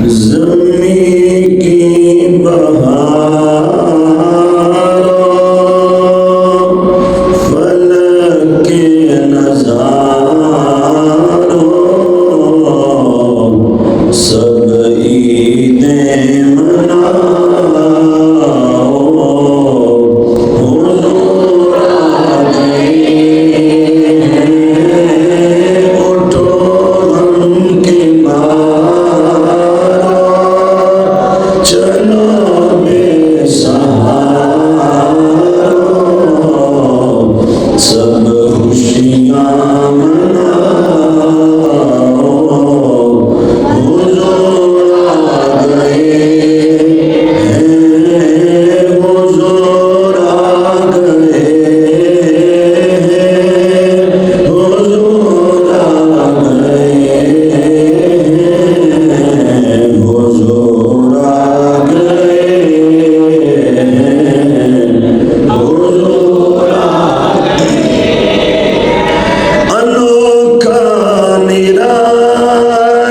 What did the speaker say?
زمین کی بہاروں فلک کے نظاروں سب عیدیں مناؤ حضور آ گئے اٹھو غم کی مارو چلو بے سہارو سب خوشیاں مناؤ حضور آ گئے ہیں حضور آ گئے ہیں حضور آ گئے ہیں حضور آ گئے ہیں حضور آ گئے انوکھا نرالا